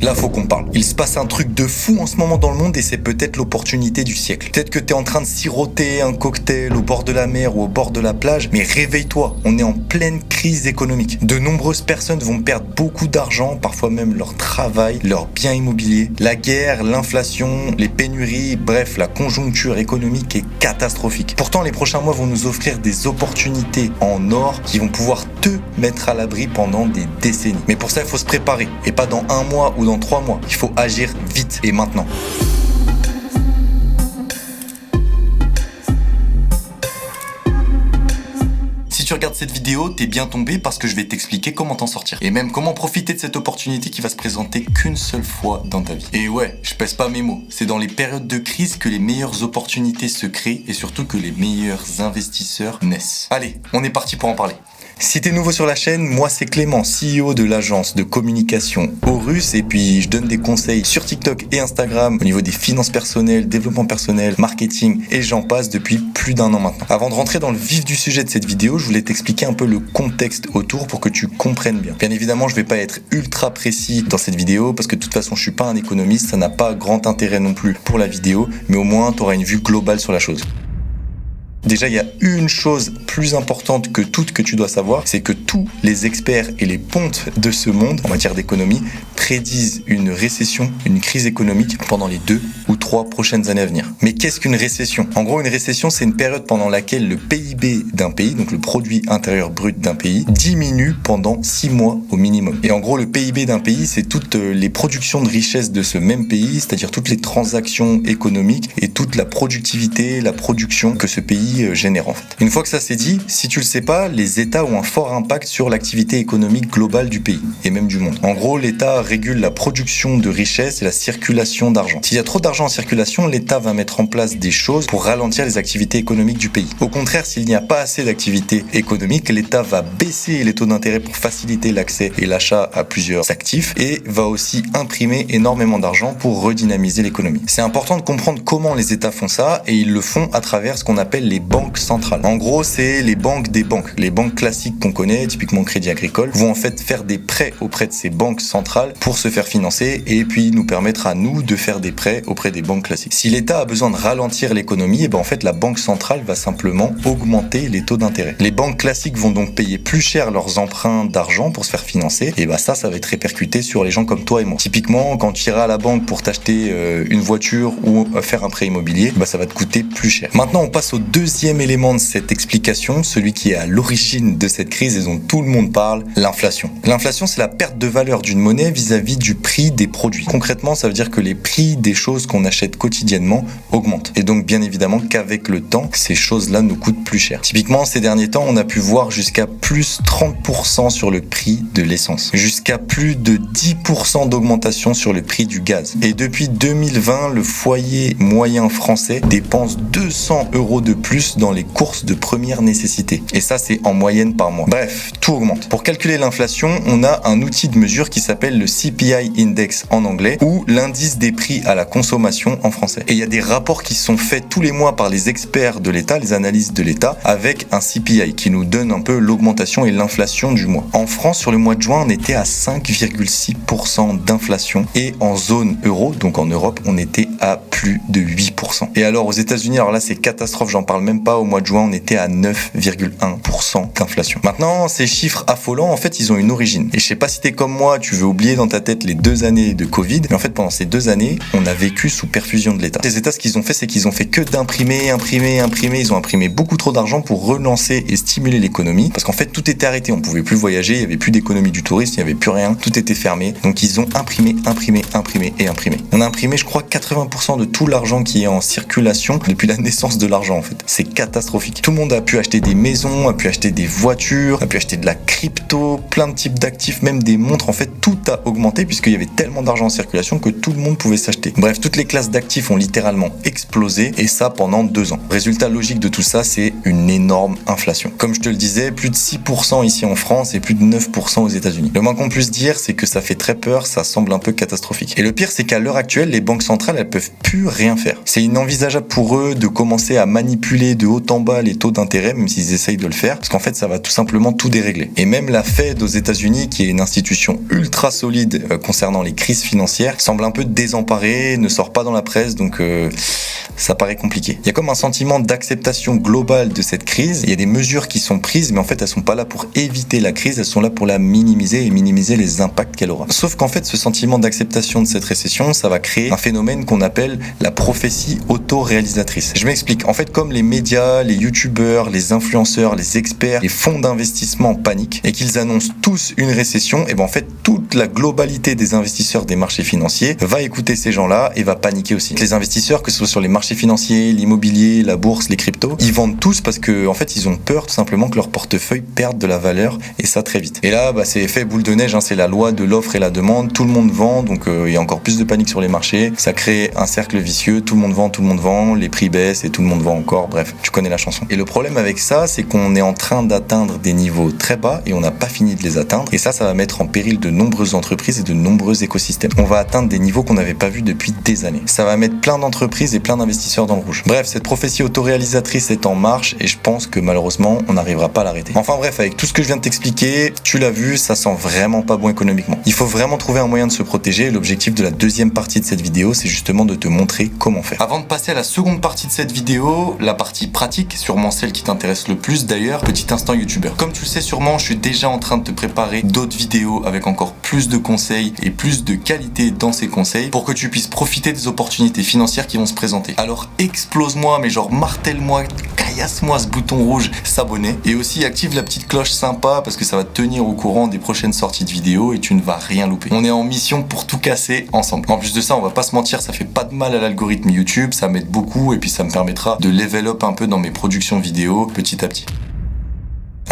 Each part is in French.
Là, faut qu'on parle. Il se passe un truc de fou en ce moment dans le monde et c'est peut-être l'opportunité du siècle. Peut-être que t'es en train de siroter un cocktail au bord de la mer ou au bord de la plage, mais réveille-toi, on est en pleine crise économique. De nombreuses personnes vont perdre beaucoup d'argent, parfois même leur travail, leurs biens immobiliers. La guerre, l'inflation, les pénuries, bref, la conjoncture économique est catastrophique. Pourtant, les prochains mois vont nous offrir des opportunités en or qui vont pouvoir te mettre à l'abri pendant des décennies. Mais pour ça, il faut se préparer. Et pas dans un mois ou dans 3 mois. Il faut agir vite et maintenant. Si tu regardes cette vidéo, t'es bien tombé parce que je vais t'expliquer comment t'en sortir. Et même comment profiter de cette opportunité qui va se présenter qu'une seule fois dans ta vie. Et ouais, je pèse pas mes mots. C'est dans les périodes de crise que les meilleures opportunités se créent et surtout que les meilleurs investisseurs naissent. Allez, on est parti pour en parler. Si t'es nouveau sur la chaîne, moi c'est Clément, CEO de l'agence de communication Horus, et puis je donne des conseils sur TikTok et Instagram au niveau des finances personnelles, développement personnel, marketing et j'en passe depuis plus d'1 an maintenant. Avant de rentrer dans le vif du sujet de cette vidéo, je voulais t'expliquer un peu le contexte autour pour que tu comprennes bien. Bien évidemment, je vais pas être ultra précis dans cette vidéo parce que de toute façon je suis pas un économiste, ça n'a pas grand intérêt non plus pour la vidéo, mais au moins t'auras une vue globale sur la chose. Déjà, il y a une chose plus importante que toutes que tu dois savoir, c'est que tous les experts et les pontes de ce monde en matière d'économie prédisent une récession, une crise économique pendant les 2 ou 3 prochaines années à venir. Mais qu'est-ce qu'une récession ? En gros, une récession, c'est une période pendant laquelle le PIB d'un pays, donc le produit intérieur brut d'un pays, diminue pendant 6 mois au minimum. Et en gros, le PIB d'un pays, c'est toutes les productions de richesse de ce même pays, c'est-à-dire toutes les transactions économiques et toute la productivité, la production que ce pays génère en fait. Une fois que ça c'est dit, si tu le sais pas, les États ont un fort impact sur l'activité économique globale du pays et même du monde. En gros, l'État régule la production de richesse et la circulation d'argent. S'il y a trop d'argent en circulation, l'État va mettre en place des choses pour ralentir les activités économiques du pays. Au contraire, s'il n'y a pas assez d'activité économique, l'État va baisser les taux d'intérêt pour faciliter l'accès et l'achat à plusieurs actifs et va aussi imprimer énormément d'argent pour redynamiser l'économie. C'est important de comprendre comment les États font ça et ils le font à travers ce qu'on appelle les banques centrales. En gros, c'est les banques des banques. Les banques classiques qu'on connaît, typiquement Crédit Agricole, vont en fait faire des prêts auprès de ces banques centrales pour se faire financer et puis nous permettre à nous de faire des prêts auprès des banques classiques. Si l'État a besoin de ralentir l'économie, et ben en fait la banque centrale va simplement augmenter les taux d'intérêt. Les banques classiques vont donc payer plus cher leurs emprunts d'argent pour se faire financer et ben ça va être répercuté sur les gens comme toi et moi. Typiquement, quand tu iras à la banque pour t'acheter une voiture ou faire un prêt immobilier, ben ça va te coûter plus cher. Maintenant, on passe au deuxième élément de cette explication, celui qui est à l'origine de cette crise et dont tout le monde parle, l'inflation. L'inflation, c'est la perte de valeur d'une monnaie vis-à-vis du prix des produits. Concrètement, ça veut dire que les prix des choses qu'on achète quotidiennement augmentent. Et donc, bien évidemment, qu'avec le temps, ces choses-là nous coûtent plus cher. Typiquement, ces derniers temps, on a pu voir jusqu'à plus 30% sur le prix de l'essence, jusqu'à plus de 10% d'augmentation sur le prix du gaz. Et depuis 2020, le foyer moyen français dépense 200 € de plus dans les courses de première nécessité. Et ça, c'est en moyenne par mois. Bref, tout augmente. Pour calculer l'inflation, on a un outil de mesure qui s'appelle le CPI Index en anglais ou l'indice des prix à la consommation en français. Et il y a des rapports qui sont faits tous les mois par les experts de l'État, les analystes de l'État, avec un CPI qui nous donne un peu l'augmentation et l'inflation du mois. En France, sur le mois de juin, on était à 5,6% d'inflation et en zone euro, donc en Europe, on était à plus de 8%. Et alors aux États-Unis, alors là c'est catastrophe, j'en parle même pas, au mois de juin on était à 9,1% d'inflation. Maintenant, ces chiffres affolants, en fait ils ont une origine. Et je sais pas si t'es comme moi, tu veux oublier dans ta tête les 2 années de Covid, mais en fait pendant ces 2 années, on a vécu sous perfusion de l'État. Les États, ce qu'ils ont fait, c'est qu'ils ont fait que d'imprimer, ils ont imprimé beaucoup trop d'argent pour relancer et stimuler l'économie, parce qu'en fait tout était arrêté, on pouvait plus voyager, il y avait plus d'économie du tourisme, il y avait plus rien, tout était fermé, donc ils ont imprimé. On a imprimé, je crois, 80% de tout l'argent qui est en circulation depuis la naissance de l'argent en fait. C'est catastrophique. Tout le monde a pu acheter des maisons, a pu acheter des voitures, a pu acheter de la crypto, plein de types d'actifs, même des montres. En fait, tout a augmenté puisqu'il y avait tellement d'argent en circulation que tout le monde pouvait s'acheter. Bref, toutes les classes d'actifs ont littéralement explosé et ça pendant 2 ans. Résultat logique de tout ça, c'est une énorme inflation. Comme je te le disais, plus de 6% ici en France et plus de 9% aux États-Unis. Le moins qu'on puisse dire, c'est que ça fait très peur, ça semble un peu catastrophique. Et le pire, c'est qu'à l'heure actuelle, les banques centrales, elles peuvent plus rien faire. C'est inenvisageable pour eux de commencer à manipuler manipuler de haut en bas les taux d'intérêt, même s'ils essayent de le faire, parce qu'en fait, ça va tout simplement tout dérégler. Et même la Fed aux États-Unis, qui est une institution ultra solide concernant les crises financières, semble un peu désemparée, ne sort pas dans la presse, donc ça paraît compliqué. Il y a comme un sentiment d'acceptation globale de cette crise. Il y a des mesures qui sont prises, mais en fait, elles sont pas là pour éviter la crise, elles sont là pour la minimiser et minimiser les impacts qu'elle aura. Sauf qu'en fait, ce sentiment d'acceptation de cette récession, ça va créer un phénomène qu'on appelle la prophétie auto-réalisatrice. Je m'explique. En fait, comme les médias, les youtubeurs, les influenceurs, les experts, les fonds d'investissement paniquent et qu'ils annoncent tous une récession, et ben en fait, toute la globalité des investisseurs des marchés financiers va écouter ces gens-là et va paniquer aussi. Les investisseurs, que ce soit sur les marchés financiers, l'immobilier, la bourse, les cryptos, ils vendent tous parce que en fait, ils ont peur tout simplement que leur portefeuille perde de la valeur, et ça très vite. Et là, c'est effet boule de neige, c'est la loi de l'offre et la demande. Tout le monde vend, donc il y a encore plus de panique sur les marchés. Ça crée un cercle vicieux. Tout le monde vend, les prix baissent et tout le monde vend encore. Bref, tu connais la chanson. Et le problème avec ça, c'est qu'on est en train d'atteindre des niveaux très bas et on n'a pas fini de les atteindre. Et ça va mettre en péril de nombreuses entreprises et de nombreux écosystèmes. On va atteindre des niveaux qu'on n'avait pas vus depuis des années. Ça va mettre plein d'entreprises et plein d'investisseurs dans le rouge. Bref, cette prophétie autoréalisatrice est en marche et je pense que malheureusement, on n'arrivera pas à l'arrêter. Enfin bref, avec tout ce que je viens de t'expliquer, tu l'as vu, ça sent vraiment pas bon économiquement. Il faut vraiment trouver un moyen de se protéger et l'objectif de la deuxième partie de cette vidéo, c'est justement de te montrer comment faire. Avant de passer à la seconde partie de cette vidéo, la partie pratique, sûrement celle qui t'intéresse le plus d'ailleurs, petit instant youtubeur. Comme tu le sais sûrement, je suis déjà en train de te préparer d'autres vidéos avec encore plus de conseils et plus de qualité dans ces conseils pour que tu puisses profiter des opportunités financières qui vont se présenter. Alors explose-moi, mais genre martèle-moi, caillasse-moi ce bouton rouge, s'abonner, et aussi active la petite cloche sympa parce que ça va te tenir au courant des prochaines sorties de vidéos et tu ne vas rien louper. On est en mission pour tout casser ensemble. En plus de ça, on va pas se mentir, ça fait pas de mal à l'algorithme YouTube, ça m'aide beaucoup et puis ça me permettra de level up un peu dans mes productions vidéo petit à petit.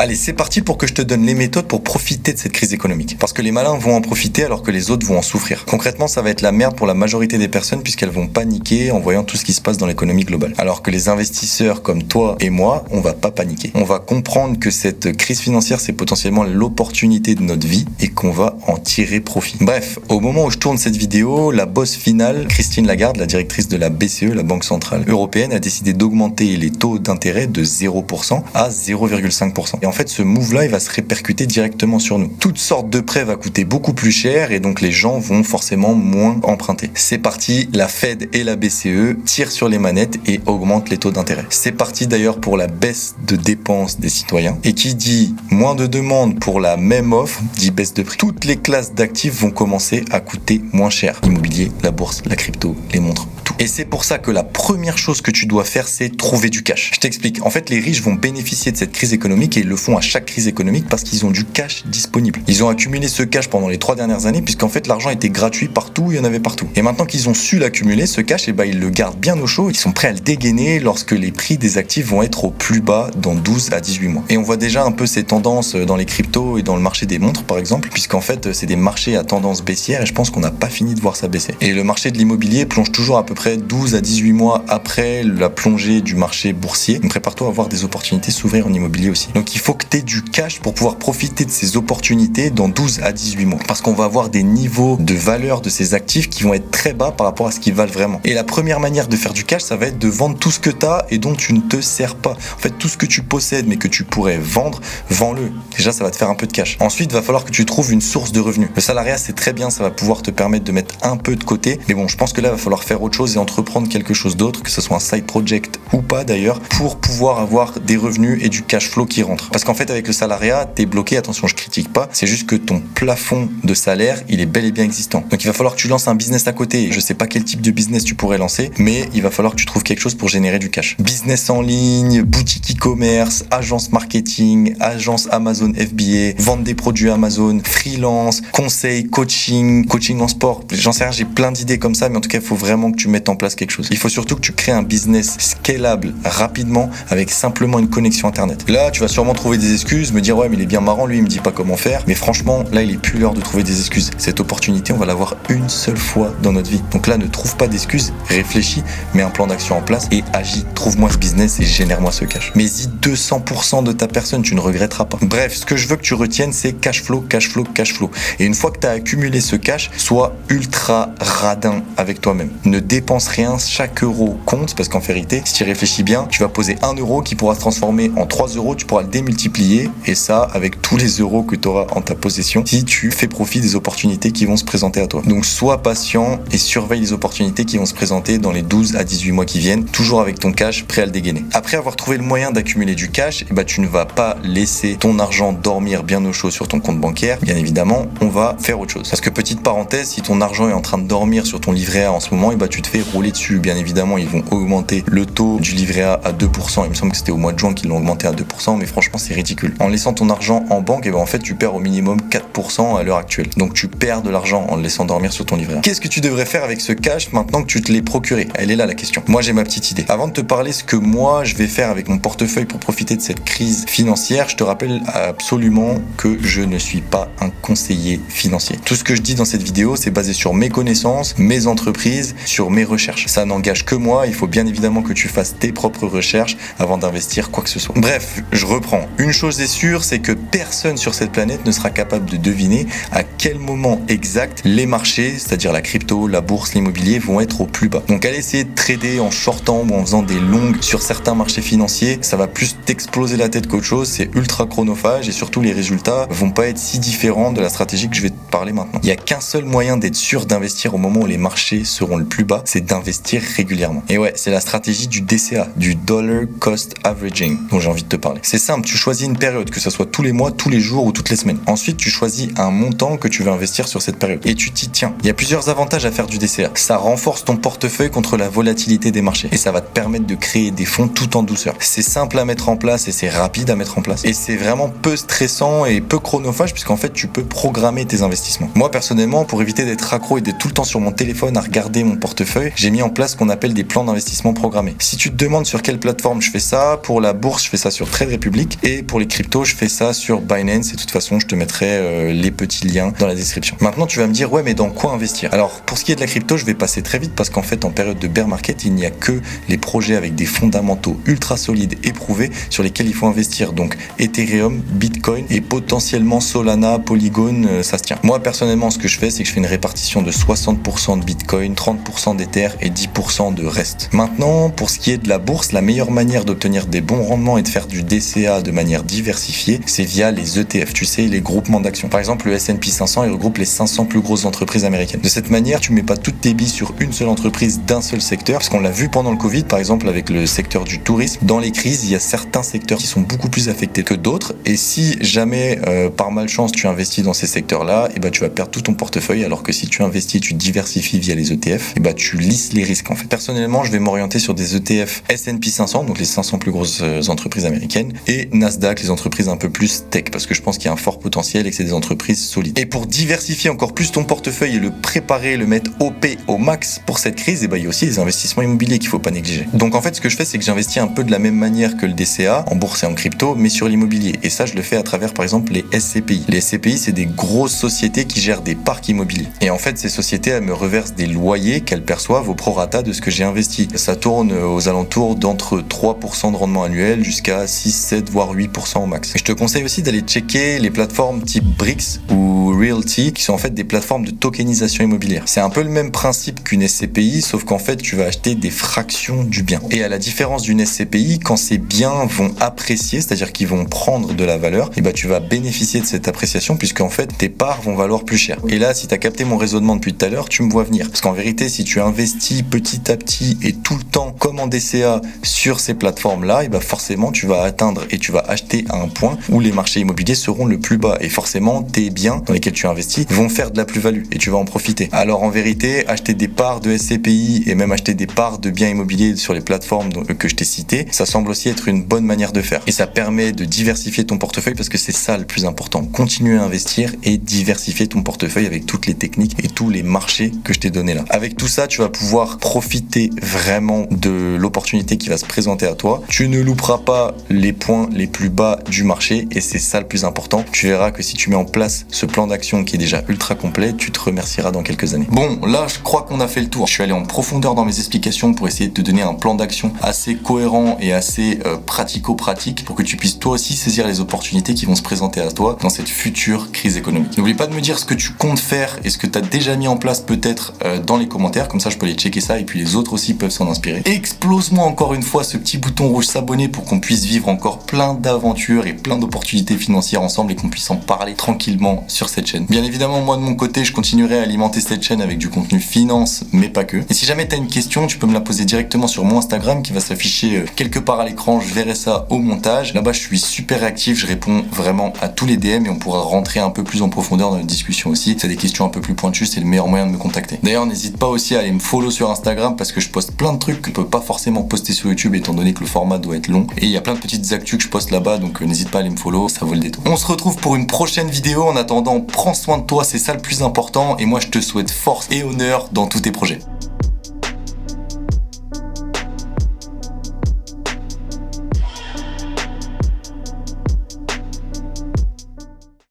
Allez, c'est parti pour que je te donne les méthodes pour profiter de cette crise économique. Parce que les malins vont en profiter alors que les autres vont en souffrir. Concrètement, ça va être la merde pour la majorité des personnes puisqu'elles vont paniquer en voyant tout ce qui se passe dans l'économie globale. Alors que les investisseurs comme toi et moi, on va pas paniquer. On va comprendre que cette crise financière, c'est potentiellement l'opportunité de notre vie et qu'on va en tirer profit. Bref, au moment où je tourne cette vidéo, la boss finale, Christine Lagarde, la directrice de la BCE, la Banque Centrale Européenne, a décidé d'augmenter les taux d'intérêt de 0% à 0,5%. Et en fait, ce move-là, il va se répercuter directement sur nous. Toutes sortes de prêts va coûter beaucoup plus cher et donc les gens vont forcément moins emprunter. C'est parti, la Fed et la BCE tirent sur les manettes et augmentent les taux d'intérêt. C'est parti d'ailleurs pour la baisse de dépenses des citoyens. Et qui dit moins de demandes pour la même offre, dit baisse de prix. Toutes les classes d'actifs vont commencer à coûter moins cher. L'immobilier, la bourse, la crypto, les montres, tout. Et c'est pour ça que la première chose que tu dois faire, c'est trouver du cash. Je t'explique. En fait, les riches vont bénéficier de cette crise économique et ils le font à chaque crise économique parce qu'ils ont du cash disponible. Ils ont accumulé ce cash pendant les 3 dernières années puisqu'en fait, l'argent était gratuit partout, il y en avait partout. Et maintenant qu'ils ont su l'accumuler, ce cash, ils le gardent bien au chaud. Ils sont prêts à le dégainer lorsque les prix des actifs vont être au plus bas dans 12 à 18 mois. Et on voit déjà un peu ces tendances dans les cryptos et dans le marché des montres, par exemple, puisqu'en fait, c'est des marchés à tendance baissière et je pense qu'on n'a pas fini de voir ça baisser. Et le marché de l'immobilier plonge toujours à peu près 12 à 18 mois après la plongée du marché boursier. Donc prépare-toi à avoir des opportunités s'ouvrir en immobilier aussi. Donc il faut que tu aies du cash pour pouvoir profiter de ces opportunités dans 12 à 18 mois. Parce qu'on va avoir des niveaux de valeur de ces actifs qui vont être très bas par rapport à ce qu'ils valent vraiment. Et la première manière de faire du cash, ça va être de vendre tout ce que tu as et dont tu ne te sers pas. En fait, tout ce que tu possèdes mais que tu pourrais vendre, vends-le. Déjà, ça va te faire un peu de cash. Ensuite, il va falloir que tu trouves une source de revenus. Le salariat, c'est très bien, ça va pouvoir te permettre de mettre un peu de côté. Mais bon, je pense que là, il va falloir faire autre chose et entreprendre quelque chose d'autre, que ce soit un side project ou pas d'ailleurs, pour pouvoir avoir des revenus et du cash flow qui rentrent. Parce qu'en fait, avec le salariat, t'es bloqué, attention, je critique pas, c'est juste que ton plafond de salaire, il est bel et bien existant. Donc il va falloir que tu lances un business à côté. Je sais pas quel type de business tu pourrais lancer, mais il va falloir que tu trouves quelque chose pour générer du cash. Business en ligne, boutique e-commerce, agence marketing, agence Amazon FBA, vendre des produits Amazon, freelance, conseil, coaching en sport. J'en sais rien, j'ai plein d'idées comme ça, mais en tout cas, il faut vraiment que tu mettes en place quelque chose. Il faut surtout que tu crées un business scalable rapidement avec simplement une connexion internet. Là, tu vas sûrement trouver des excuses, me dire ouais, mais il est bien marrant, lui, il me dit pas comment faire. Mais franchement, là, il est plus l'heure de trouver des excuses. Cette opportunité, on va l'avoir une seule fois dans notre vie. Donc là, ne trouve pas d'excuses, réfléchis, mets un plan d'action en place et agis. Trouve-moi ce business et génère-moi ce cash. Mais y 200% de ta personne, tu ne regretteras pas. Bref, ce que je veux que tu retiennes, c'est cash flow, cash flow, cash flow. Et une fois que tu as accumulé ce cash, sois ultra radin avec toi-même. Ne dépense dépenses rien, chaque euro compte, parce qu'en vérité, si tu y réfléchis bien, tu vas poser 1 euro qui pourra se transformer en 3 euros, tu pourras le démultiplier, et ça avec tous les euros que tu auras en ta possession si tu fais profit des opportunités qui vont se présenter à toi. Donc sois patient et surveille les opportunités qui vont se présenter dans les 12 à 18 mois qui viennent, toujours avec ton cash prêt à le dégainer. Après avoir trouvé le moyen d'accumuler du cash, tu ne vas pas laisser ton argent dormir bien au chaud sur ton compte bancaire. Bien évidemment, on va faire autre chose. Parce que petite parenthèse, si ton argent est en train de dormir sur ton livret A en ce moment, tu te fais rouler dessus. Bien évidemment, ils vont augmenter le taux du livret A à 2%. Il me semble que c'était au mois de juin qu'ils l'ont augmenté à 2%, mais franchement, c'est ridicule. En laissant ton argent en banque, en fait, tu perds au minimum 4% à l'heure actuelle. Donc, tu perds de l'argent en le laissant dormir sur ton livret A. Qu'est-ce que tu devrais faire avec ce cash maintenant que tu te l'es procuré? Elle est là la question. Moi, j'ai ma petite idée. Avant de te parler ce que moi, je vais faire avec mon portefeuille pour profiter de cette crise financière, je te rappelle absolument que je ne suis pas un conseiller financier. Tout ce que je dis dans cette vidéo, c'est basé sur mes connaissances, mes entreprises, sur mes recherches. Ça n'engage que moi, il faut bien évidemment que tu fasses tes propres recherches avant d'investir quoi que ce soit. Bref, je reprends. Une chose est sûre, c'est que personne sur cette planète ne sera capable de deviner à quel moment exact les marchés, c'est-à-dire la crypto, la bourse, l'immobilier, vont être au plus bas. Donc aller essayer de trader en shortant ou en faisant des longues sur certains marchés financiers, ça va plus t'exploser la tête qu'autre chose, c'est ultra chronophage et surtout les résultats vont pas être si différents de la stratégie que je vais te parler maintenant. Il n'y a qu'un seul moyen d'être sûr d'investir au moment où les marchés seront le plus bas, c'est d'investir régulièrement. Et ouais, c'est la stratégie du DCA, du Dollar Cost Averaging, dont j'ai envie de te parler. C'est simple, tu choisis une période, que ce soit tous les mois, tous les jours ou toutes les semaines. Ensuite, tu choisis un montant que tu veux investir sur cette période et tu t'y tiens. Il y a plusieurs avantages à faire du DCA. Ça renforce ton portefeuille contre la volatilité des marchés et ça va te permettre de créer des fonds tout en douceur. C'est simple à mettre en place et c'est rapide à mettre en place. Et c'est vraiment peu stressant et peu chronophage puisqu'en fait, tu peux programmer tes investissements. Moi, personnellement, pour éviter d'être accro et d'être tout le temps sur mon téléphone à regarder mon portefeuille, j'ai mis en place ce qu'on appelle des plans d'investissement programmés. Si tu te demandes sur quelle plateforme je fais ça, pour la bourse, je fais ça sur Trade Republic et pour les cryptos, je fais ça sur Binance et de toute façon, je te mettrai les petits liens dans la description. Maintenant, tu vas me dire, ouais, mais dans quoi investir? Alors, pour ce qui est de la crypto, je vais passer très vite parce qu'en fait, en période de bear market, il n'y a que les projets avec des fondamentaux ultra solides, éprouvés, sur lesquels il faut investir. Donc, Ethereum, Bitcoin et potentiellement Solana, Polygon, ça se tient. Moi, personnellement, ce que je fais, c'est que je fais une répartition de 60% de Bitcoin, 30% d'Ether et 10% de reste. Maintenant, pour ce qui est de la bourse, la meilleure manière d'obtenir des bons rendements et de faire du DCA de manière diversifiée, c'est via les ETF, tu sais, les groupements d'actions. Par exemple, le S&P 500, il regroupe les 500 plus grosses entreprises américaines. De cette manière, tu mets pas toutes tes billes sur une seule entreprise d'un seul secteur, parce qu'on l'a vu pendant le Covid, par exemple, avec le secteur du tourisme. Dans les crises, il y a certains secteurs qui sont beaucoup plus affectés que d'autres, et si jamais, par malchance, tu investis dans ces secteurs-là, tu vas perdre tout ton portefeuille, alors que si tu investis, tu diversifies via les ETF, tu lisses les risques, en fait. Personnellement, je vais m'orienter sur des ETF S&P 500, donc les 500 plus grosses entreprises américaines, et Nasdaq, les entreprises un peu plus tech, parce que je pense qu'il y a un fort potentiel et que c'est des entreprises solides. Et pour diversifier encore plus ton portefeuille et le préparer, le mettre OP au max pour cette crise, il y a aussi les investissements immobiliers qu'il faut pas négliger. Donc en fait, ce que je fais, c'est que j'investis un peu de la même manière que le DCA, en bourse et en crypto, mais sur l'immobilier. Et ça, je le fais à travers, par exemple, les SCPI. Les SCPI, c'est des grosses sociétés qui gèrent des parcs immobiliers. Et en fait, ces sociétés, elles me reversent des loyers qu'elles perçoivent au prorata de ce que j'ai investi. Ça tourne aux alentours d'entre 3% de rendement annuel jusqu'à 6, 7, voire 8% au max. Et je te conseille aussi d'aller checker les plateformes type Brix ou Realty, qui sont en fait des plateformes de tokenisation immobilière. C'est un peu le même principe qu'une SCPI, sauf qu'en fait, tu vas acheter des fractions du bien. Et à la différence d'une SCPI, quand ces biens vont apprécier, c'est-à-dire qu'ils vont prendre de la valeur, tu vas bénéficier de cette appréciation puisqu'en fait, tes parts vont valoir plus cher. Et là, si tu as capté mon raisonnement depuis tout à l'heure, tu me vois venir. Parce qu'en vérité, si tu investis petit à petit et tout le temps comme en DCA sur ces plateformes-là, forcément, tu vas atteindre et tu vas acheter à un point où les marchés immobiliers seront le plus bas. Et forcément, tes biens dans lesquels tu investis vont faire de la plus-value et tu vas en profiter. Alors en vérité, acheter des parts de SCPI et même acheter des parts de biens immobiliers sur les plateformes que je t'ai citées, ça semble aussi être une bonne manière de faire. Et ça permet de diversifier ton portefeuille parce que c'est ça le plus important. Continuer à investir et diversifier ton portefeuille avec toutes les techniques et tous les marchés que je t'ai donnés là. Avec tout ça, tu vas pouvoir profiter vraiment de l'opportunité qui va se présenter à toi. Tu ne louperas pas les points les plus bas du marché et c'est ça le plus important. Tu verras que si tu mets en place ce plan d'action d'action qui est déjà ultra complet, tu te remercieras dans quelques années. Bon, là, je crois qu'on a fait le tour. Je suis allé en profondeur dans mes explications pour essayer de te donner un plan d'action assez cohérent et assez pratico-pratique pour que tu puisses toi aussi saisir les opportunités qui vont se présenter à toi dans cette future crise économique. N'oublie pas de me dire ce que tu comptes faire et ce que tu as déjà mis en place peut-être dans les commentaires, comme ça je peux aller checker ça et puis les autres aussi peuvent s'en inspirer. Explose-moi encore une fois ce petit bouton rouge s'abonner pour qu'on puisse vivre encore plein d'aventures et plein d'opportunités financières ensemble et qu'on puisse en parler tranquillement sur cette chaîne. Bien évidemment, moi de mon côté, je continuerai à alimenter cette chaîne avec du contenu finance, mais pas que. Et si jamais tu as une question, tu peux me la poser directement sur mon Instagram qui va s'afficher quelque part à l'écran, je verrai ça au montage. Là-bas, je suis super réactif, je réponds vraiment à tous les DM et on pourra rentrer un peu plus en profondeur dans la discussion aussi. Si tu as des questions un peu plus pointues, c'est le meilleur moyen de me contacter. D'ailleurs, n'hésite pas aussi à aller me follow sur Instagram parce que je poste plein de trucs que je peux pas forcément poster sur YouTube étant donné que le format doit être long. Et il y a plein de petites actus que je poste là-bas, donc n'hésite pas à aller me follow, ça vaut le détour. On se retrouve pour une prochaine vidéo. En attendant, prends soin de toi, c'est ça le plus important. Et moi, je te souhaite force et honneur dans tous tes projets.